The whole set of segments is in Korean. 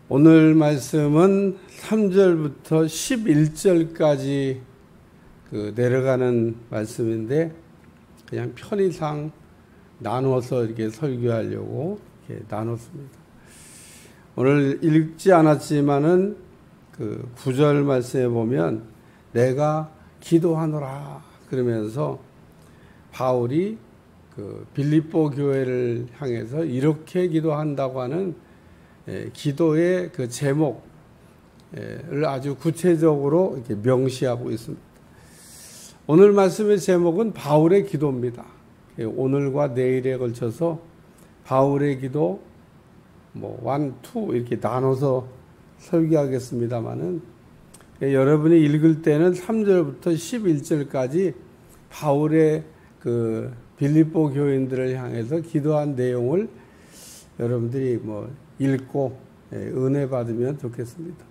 오늘 말씀은 3절부터 11절까지 내려가는 말씀인데 그냥 편의상 나눠서 이렇게 설교하려고 이렇게 나눴습니다. 오늘 읽지 않았지만은 9절 말씀에 보면 내가 기도하노라 그러면서 바울이 빌립보 교회를 향해서 이렇게 기도한다고 하는 기도의 제목을 아주 구체적으로 이렇게 명시하고 있습니다. 오늘 말씀의 제목은 바울의 기도입니다. 오늘과 내일에 걸쳐서 바울의 기도 1, 2 이렇게 나눠서 설교하겠습니다만은 여러분이 읽을 때는 3절부터 11절까지 바울의 빌립보 교인들을 향해서 기도한 내용을 여러분들이 읽고 은혜 받으면 좋겠습니다.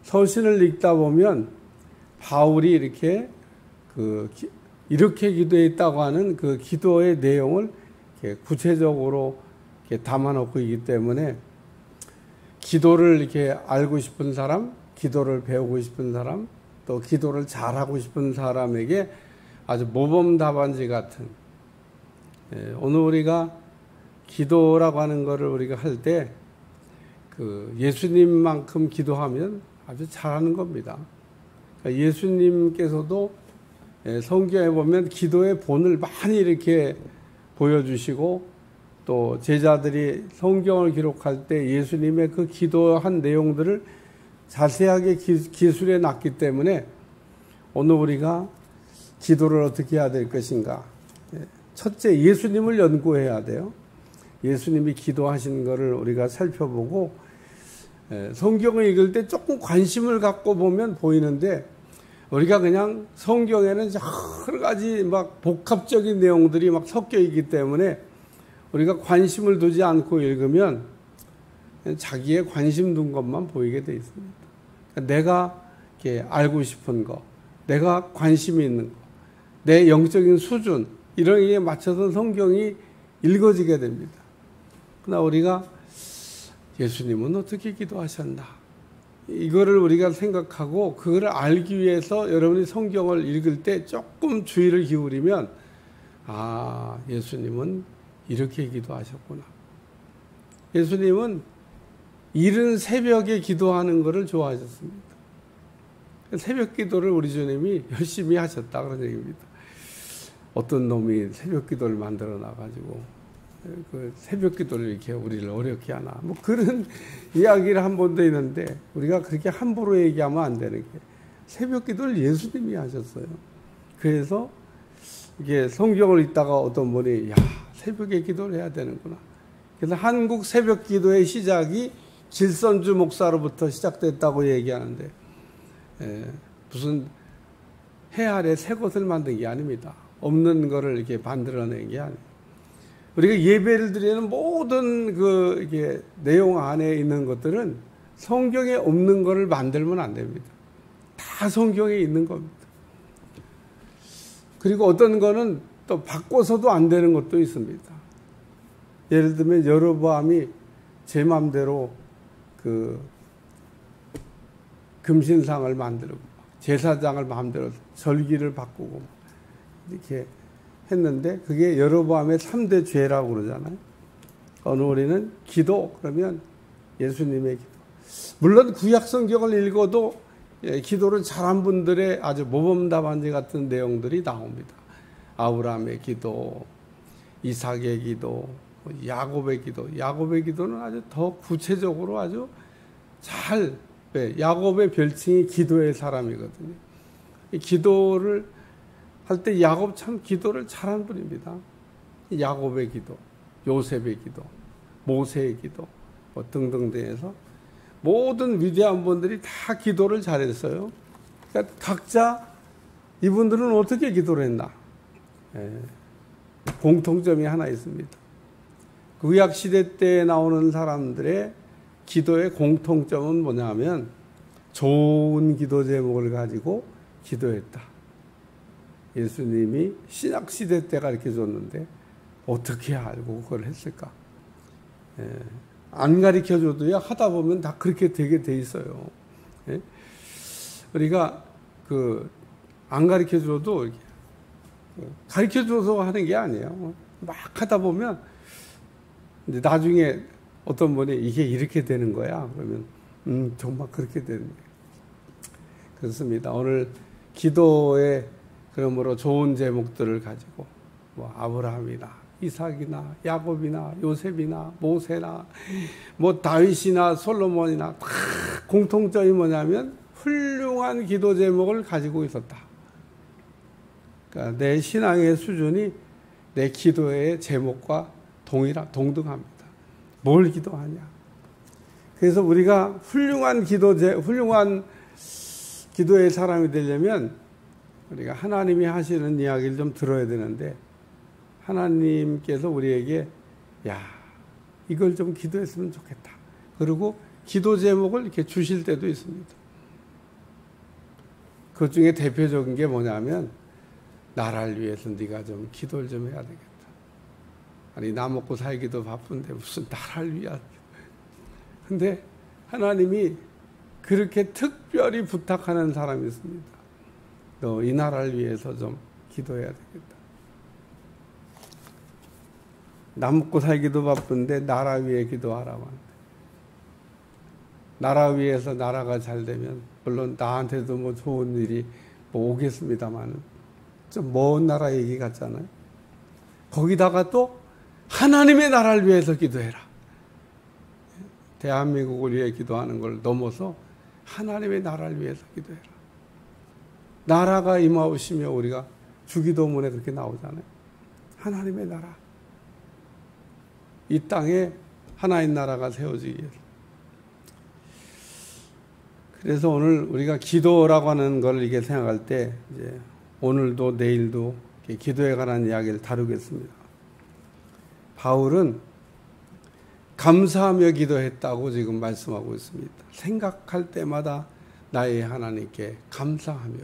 서신을 읽다 보면 바울이 이렇게 기도했다고 하는 그 기도의 내용을 이렇게 구체적으로 이렇게 담아놓고 있기 때문에 기도를 이렇게 알고 싶은 사람, 기도를 배우고 싶은 사람, 또 기도를 잘하고 싶은 사람에게 아주 모범 답안지 같은 오늘 우리가 기도라고 하는 것을 우리가 할 때 예수님만큼 기도하면 아주 잘하는 겁니다. 그러니까 예수님께서도 성경에 보면 기도의 본을 많이 이렇게 보여주시고 또 제자들이 성경을 기록할 때 예수님의 그 기도한 내용들을 자세하게 기술해 놨기 때문에 오늘 우리가 기도를 어떻게 해야 될 것인가. 첫째, 예수님을 연구해야 돼요. 예수님이 기도하신 것을 우리가 살펴보고 성경을 읽을 때 조금 관심을 갖고 보면 보이는데 우리가 그냥 성경에는 여러 가지 복합적인 내용들이 섞여 있기 때문에 우리가 관심을 두지 않고 읽으면 자기의 관심 둔 것만 보이게 돼 있습니다. 그러니까 내가 이렇게 알고 싶은 거, 내가 관심이 있는 거, 내 영적인 수준 이런 게 맞춰서 성경이 읽어지게 됩니다. 그러나 우리가 예수님은 어떻게 기도하셨나? 이거를 우리가 생각하고 그거를 알기 위해서 여러분이 성경을 읽을 때 조금 주의를 기울이면 예수님은 이렇게 기도하셨구나. 예수님은 이른 새벽에 기도하는 것을 좋아하셨습니다. 새벽 기도를 우리 주님이 열심히 하셨다 그런 얘기입니다. 어떤 놈이 새벽 기도를 만들어 놔가지고 새벽 기도를 이렇게 우리를 어렵게 하나 그런 이야기를 한 번도 있는데 우리가 그렇게 함부로 얘기하면 안 되는 게 새벽 기도를 예수님이 하셨어요. 그래서 이게 성경을 읽다가 어떤 분이 새벽에 기도를 해야 되는구나. 그래서 한국 새벽 기도의 시작이 질선주 목사로부터 시작됐다고 얘기하는데 무슨 해 아래 새 것을 만든 게 아닙니다. 없는 거를 이렇게 만들어낸 게 아니에요. 우리가 예배를 드리는 모든 이게 내용 안에 있는 것들은 성경에 없는 것을 만들면 안 됩니다. 다 성경에 있는 겁니다. 그리고 어떤 거는 또 바꿔서도 안 되는 것도 있습니다. 예를 들면 여로보암이 제 마음대로 금신상을 만들고 제사장을 마음대로 절기를 바꾸고 이렇게 했는데 그게 여로보암의 3대 죄라고 그러잖아요. 오늘 우리는 기도 그러면 예수님의 기도. 물론 구약 성경을 읽어도 기도를 잘한 분들의 아주 모범답안지 같은 내용들이 나옵니다. 아브라함의 기도, 이삭의 기도, 야곱의 기도. 야곱의 기도는 아주 더 구체적으로 아주 잘 야곱의 별칭이 기도의 사람이거든요. 이 기도를 할 때 야곱 참 기도를 잘한 분입니다. 야곱의 기도, 요셉의 기도, 모세의 기도 등등등해서 모든 위대한 분들이 다 기도를 잘했어요. 그러니까 각자 이분들은 어떻게 기도를 했나? 공통점이 하나 있습니다. 구약 시대 때 나오는 사람들의 기도의 공통점은 뭐냐면 좋은 기도 제목을 가지고 기도했다. 예수님이 신약시대 때 가르쳐 줬는데 어떻게 알고 그걸 했을까? 안 가르쳐줘도요, 하다 보면 다 그렇게 되게 돼 있어요. 예? 우리가 안 가르쳐줘도 이렇게 가르쳐줘서 하는 게 아니에요. 막 하다 보면 이제 나중에 어떤 분이 이게 이렇게 되는 거야. 그러면 정말 그렇게 되는 거예요. 그렇습니다. 오늘 기도에 그러므로 좋은 제목들을 가지고 뭐 아브라함이나 이삭이나 야곱이나 요셉이나 모세나 뭐 다윗이나 솔로몬이나 다 공통점이 뭐냐면 훌륭한 기도 제목을 가지고 있었다. 그러니까 내 신앙의 수준이 내 기도의 제목과 동등합니다. 뭘 기도하냐? 그래서 우리가 훌륭한 기도의 사람이 되려면 우리가 하나님이 하시는 이야기를 좀 들어야 되는데, 하나님께서 우리에게 이걸 좀 기도했으면 좋겠다. 그리고 기도 제목을 이렇게 주실 때도 있습니다. 그 중에 대표적인 게 뭐냐면, 나라를 위해서 네가 좀 기도를 좀 해야 되겠다. 아니, 나 먹고 살기도 바쁜데 무슨 나라를 위한. 근데 하나님이 그렇게 특별히 부탁하는 사람이 있습니다. 너 이 나라를 위해서 좀 기도해야 되겠다. 나 먹고 살기도 바쁜데 나라 위해 기도하라고 하는데, 나라 위해서 나라가 잘 되면 물론 나한테도 뭐 좋은 일이 뭐 오겠습니다만 좀 먼 나라 얘기 같잖아요. 거기다가 또 하나님의 나라를 위해서 기도해라. 대한민국을 위해 기도하는 걸 넘어서 하나님의 나라를 위해서 기도해라. 나라가 임하오시며 우리가 주기도문에 그렇게 나오잖아요. 하나님의 나라. 이 땅에 하나의 나라가 세워지기 위해서. 그래서 오늘 우리가 기도라고 하는 걸 이게 생각할 때 이제 오늘도 내일도 기도에 관한 이야기를 다루겠습니다. 바울은 감사하며 기도했다고 지금 말씀하고 있습니다. 생각할 때마다 나의 하나님께 감사하며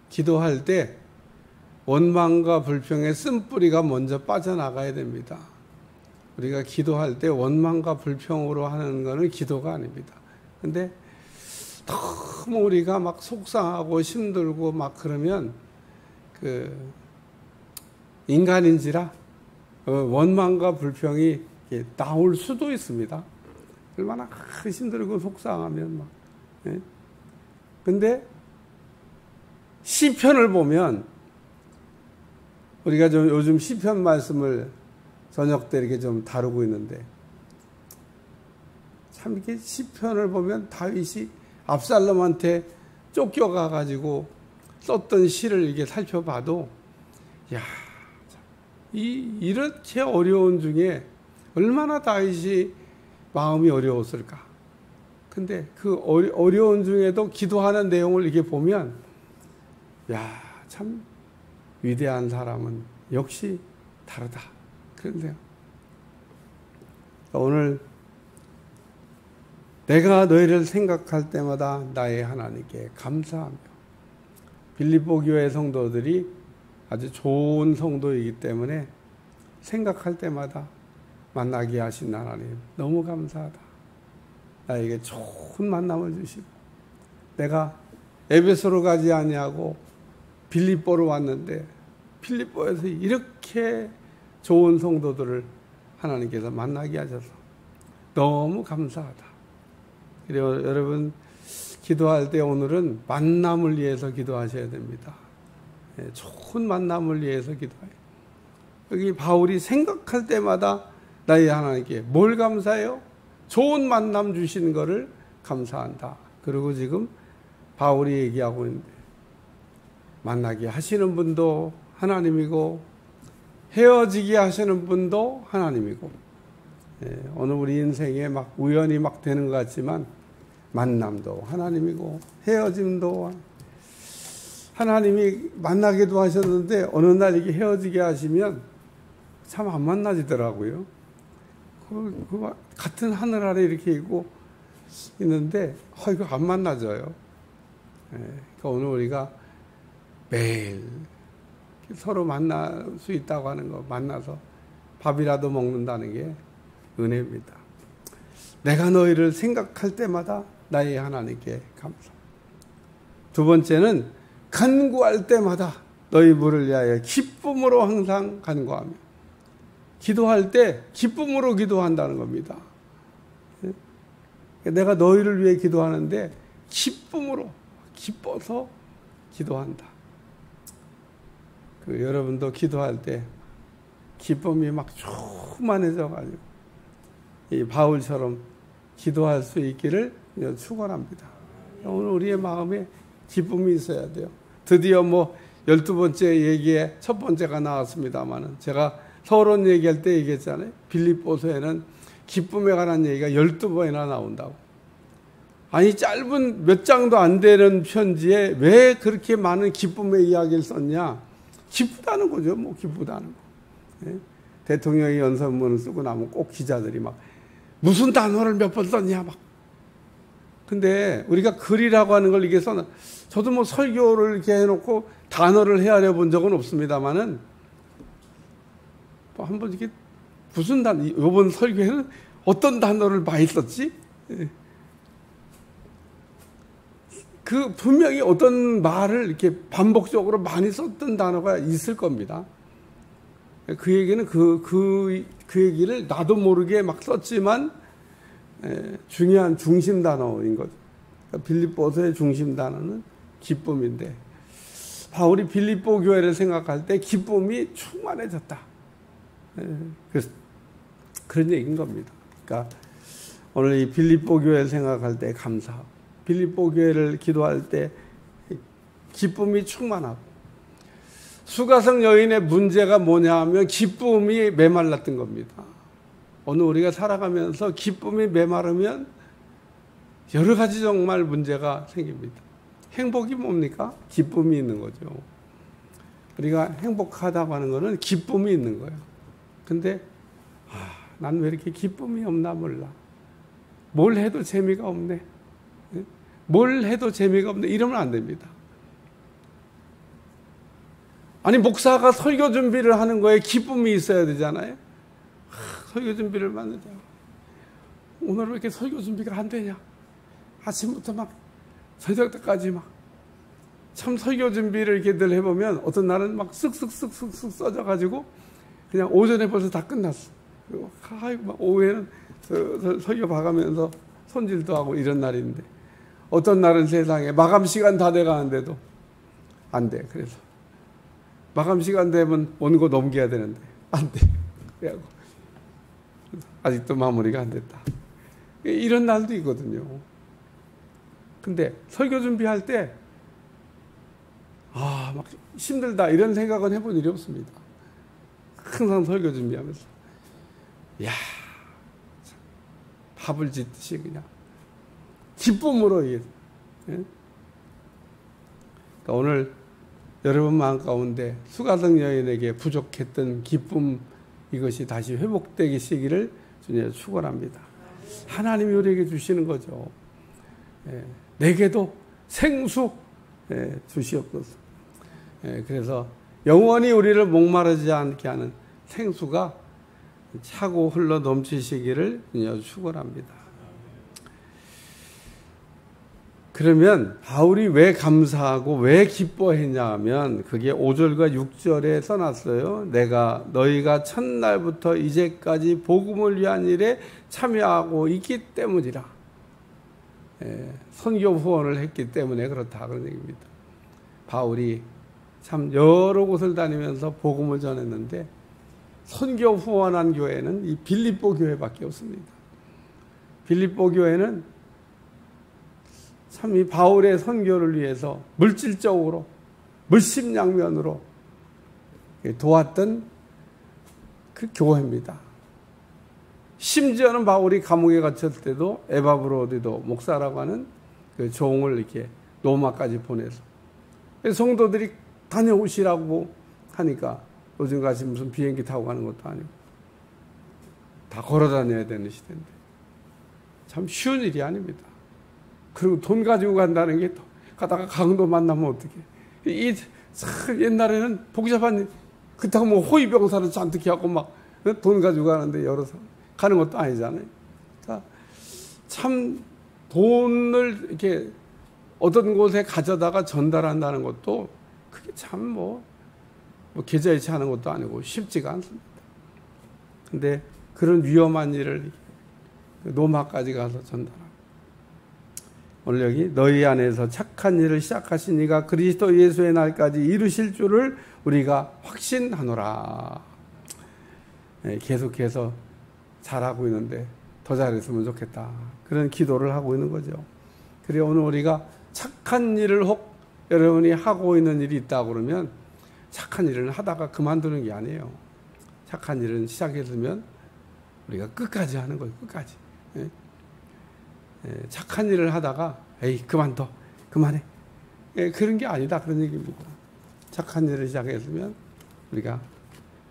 기도할 때 원망과 불평의 쓴뿌리가 먼저 빠져나가야 됩니다. 우리가 기도할 때 원망과 불평으로 하는 것은 기도가 아닙니다. 근데 너무 우리가 막 속상하고 힘들고 막 그러면 인간인지라 원망과 불평이 나올 수도 있습니다. 얼마나 힘들고 속상하면 막. 예? 근데 시편을 보면 우리가 좀 요즘 시편 말씀을 저녁 때 이렇게 좀 다루고 있는데, 참 이렇게 시편을 보면 다윗이 압살롬한테 쫓겨가 가지고 썼던 시를 이렇게 살펴봐도 이렇게 어려운 중에 얼마나 다윗이 마음이 어려웠을까. 근데 그 어려운 중에도 기도하는 내용을 이렇게 보면 참 위대한 사람은 역시 다르다. 그런데요. 오늘 내가 너희를 생각할 때마다 나의 하나님께 감사하며, 빌립보 교회 성도들이 아주 좋은 성도이기 때문에 생각할 때마다 만나게 하신 하나님 너무 감사하다. 나에게 좋은 만남을 주시고, 내가 에베소로 가지 아니하고 빌립보로 왔는데 빌립보에서 이렇게 좋은 성도들을 하나님께서 만나게 하셔서 너무 감사하다. 그리고 여러분 기도할 때 오늘은 만남을 위해서 기도하셔야 됩니다. 좋은 만남을 위해서 기도해요. 여기 바울이 생각할 때마다 나의 하나님께 뭘 감사해요? 좋은 만남 주신 거를 감사한다. 그리고 지금 바울이 얘기하고 있는데, 만나게 하시는 분도 하나님이고 헤어지게 하시는 분도 하나님이고, 오늘 우리 인생에 막 우연히 막 되는 것 같지만 만남도 하나님이고 헤어짐도 하나님이 만나기도 하셨는데 어느 날 이게 헤어지게 하시면 참 안 만나지더라고요. 같은 하늘 아래 이렇게 있는데 이거 안 만나져요. 그러니까 오늘 우리가 매일 서로 만날 수 있다고 하는 거, 만나서 밥이라도 먹는다는 게 은혜입니다. 내가 너희를 생각할 때마다 나의 하나님께 감사. 두 번째는 간구할 때마다 너희 물을 위하여 기쁨으로 항상 간구하며. 기도할 때 기쁨으로 기도한다는 겁니다. 내가 너희를 위해 기도하는데 기쁨으로, 기뻐서 기도한다. 여러분도 기도할 때 기쁨이 막 충만해져가지고 이 바울처럼 기도할 수 있기를 축원합니다. 오늘 우리의 마음에 기쁨이 있어야 돼요. 드디어 12번째 얘기에 첫 번째가 나왔습니다만은 제가 서론 얘기할 때 얘기했잖아요. 빌립보서에는 기쁨에 관한 얘기가 12번이나 나온다고. 아니, 짧은 몇 장도 안 되는 편지에 왜 그렇게 많은 기쁨의 이야기를 썼냐? 기쁘다는 거죠. 기쁘다는 거. 예? 대통령이 연설문을 쓰고 나면 꼭 기자들이 막 무슨 단어를 몇 번 썼냐 막. 근데 우리가 글이라고 하는 걸 이게 저도 설교를 이렇게 해놓고 단어를 헤아려 본 적은 없습니다만은 한번 이렇게 무슨 단어, 이번 설교에는 어떤 단어를 많이 썼지? 예. 분명히 어떤 말을 이렇게 반복적으로 많이 썼던 단어가 있을 겁니다. 그 얘기는 그 얘기를 나도 모르게 막 썼지만 중요한 중심 단어인 거죠. 빌립보서의 중심 단어는 기쁨인데 바울이 빌립보 교회를 생각할 때 기쁨이 충만해졌다. 그런 얘기인 겁니다. 그러니까 오늘 이 빌립보 교회를 생각할 때 감사하고 빌립보 교회를 기도할 때 기쁨이 충만하고 수가성 여인의 문제가 뭐냐 하면 기쁨이 메말랐던 겁니다. 오늘 우리가 살아가면서 기쁨이 메마르면 여러 가지 정말 문제가 생깁니다. 행복이 뭡니까? 기쁨이 있는 거죠. 우리가 행복하다고 하는 것은 기쁨이 있는 거예요. 근데 난 왜 이렇게 기쁨이 없나 몰라. 뭘 해도 재미가 없네. 뭘 해도 재미가 없네. 이러면 안 됩니다. 아니, 목사가 설교 준비를 하는 거에 기쁨이 있어야 되잖아요. 설교 준비를 만드자. 오늘 왜 이렇게 설교 준비가 안 되냐? 아침부터 막 저녁 때까지 막 참 설교 준비를 이렇게 늘 해보면 어떤 날은 막 쓱쓱쓱쓱쓱 써져가지고 그냥 오전에 벌써 다 끝났어. 그리고 막 오후에는 설교 봐가면서 손질도 하고 이런 날인데 어떤 날은 세상에 마감 시간 다 돼가는데도 안 돼. 그래서 마감 시간 되면 원고 넘겨야 되는데 안 돼. 그래갖고 아직도 마무리가 안 됐다. 이런 날도 있거든요. 근데 설교 준비할 때 막 힘들다 이런 생각은 해본 일이 없습니다. 항상 설교 준비하면서 밥을 짓듯이 그냥 기쁨으로 이게. 그러니까 오늘 여러분 마음 가운데 수가성 여인에게 부족했던 기쁨 이것이 다시 회복되시기를 주님 축원합니다. 하나님이 우리에게 주시는 거죠. 내게도 생수 주시옵소서. 그래서 영원히 우리를 목마르지 않게 하는 생수가 차고 흘러 넘치시기를 축원합니다. 그러면 바울이 왜 감사하고 왜 기뻐했냐 하면 그게 5절과 6절에 써놨어요. 내가 너희가 첫날부터 이제까지 복음을 위한 일에 참여하고 있기 때문이라. 선교 후원을 했기 때문에 그렇다 그런 얘기입니다. 바울이 참 여러 곳을 다니면서 복음을 전했는데 선교 후원한 교회는 이 빌립보 교회밖에 없습니다. 빌립보 교회는 참 이 바울의 선교를 위해서 물질적으로 물심양면으로 도왔던 그 교회입니다. 심지어는 바울이 감옥에 갇혔을 때도 에바브로디도 목사라고 하는 그 종을 이렇게 로마까지 보내서 성도들이 다녀오시라고 하니까 요즘같이 무슨 비행기 타고 가는 것도 아니고 다 걸어 다녀야 되는 시대인데 참 쉬운 일이 아닙니다. 그리고 돈 가지고 간다는 게 또 가다가 강도 만나면 어떡해. 옛날에는 복잡한 그렇다고 호위병사를 잔뜩 해갖고 막 돈 가지고 가는데 여러 사람 가는 것도 아니잖아요. 그러니까 참 돈을 이렇게 어떤 곳에 가져다가 전달한다는 것도 그게 참 뭐 계좌이체 하는 것도 아니고 쉽지가 않습니다. 근데 그런 위험한 일을 로마까지 가서 전달하고, 오늘 여기 너희 안에서 착한 일을 시작하신 이가 그리스도 예수의 날까지 이루실 줄을 우리가 확신하노라. 계속해서 잘하고 있는데 더 잘했으면 좋겠다. 그런 기도를 하고 있는 거죠. 그래 오늘 우리가 착한 일을 혹 여러분이 하고 있는 일이 있다 그러면 착한 일을 하다가 그만두는 게 아니에요. 착한 일은 시작했으면 우리가 끝까지 하는 거예요. 끝까지. 착한 일을 하다가 에이 그만둬 그만해 그런 게 아니다 그런 얘기입니다. 착한 일을 시작했으면 우리가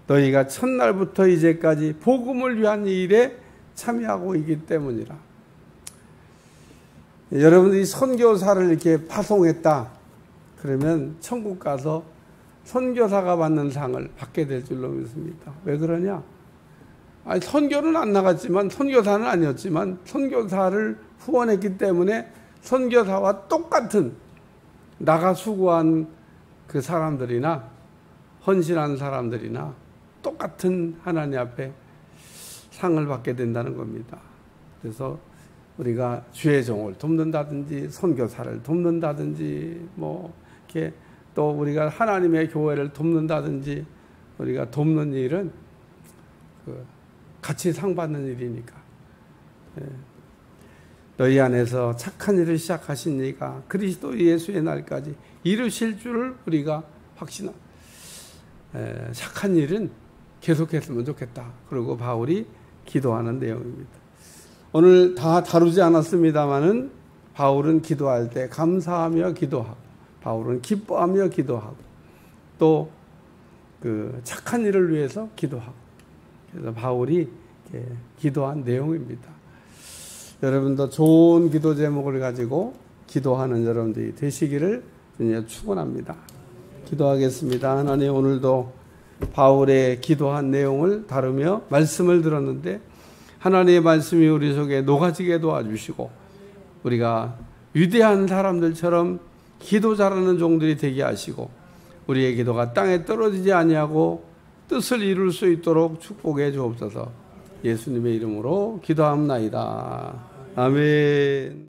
너희가 첫날부터 이제까지 복음을 위한 일에 참여하고 있기 때문이라. 여러분들이 선교사를 이렇게 파송했다 그러면 천국 가서 선교사가 받는 상을 받게 될 줄로 믿습니다. 왜 그러냐? 아니, 선교는 안 나갔지만, 선교사는 아니었지만 선교사를 후원했기 때문에 선교사와 똑같은 나가 수고한 그 사람들이나 헌신한 사람들이나 똑같은 하나님 앞에 상을 받게 된다는 겁니다. 그래서 우리가 주의 종을 돕는다든지 선교사를 돕는다든지 뭐 이렇게 또 우리가 하나님의 교회를 돕는다든지 우리가 돕는 일은 같이 상 받는 일이니까. 너희 안에서 착한 일을 시작하신 이가 그리스도 예수의 날까지 이루실 줄을 우리가 확신합니다. 착한 일은 계속했으면 좋겠다. 그리고 바울이 기도하는 내용입니다. 오늘 다 다루지 않았습니다마는 바울은 기도할 때 감사하며 기도하고, 바울은 기뻐하며 기도하고, 또 그 착한 일을 위해서 기도하고, 그래서 바울이 기도한 내용입니다. 여러분도 좋은 기도 제목을 가지고 기도하는 여러분들이 되시기를 축원합니다. 기도하겠습니다. 하나님, 오늘도 바울의 기도한 내용을 다루며 말씀을 들었는데 하나님의 말씀이 우리 속에 녹아지게 도와주시고 우리가 위대한 사람들처럼 기도 잘하는 종들이 되게 하시고 우리의 기도가 땅에 떨어지지 아니하고 뜻을 이룰 수 있도록 축복해 주옵소서. 예수님의 이름으로 기도합나이다. 아멘.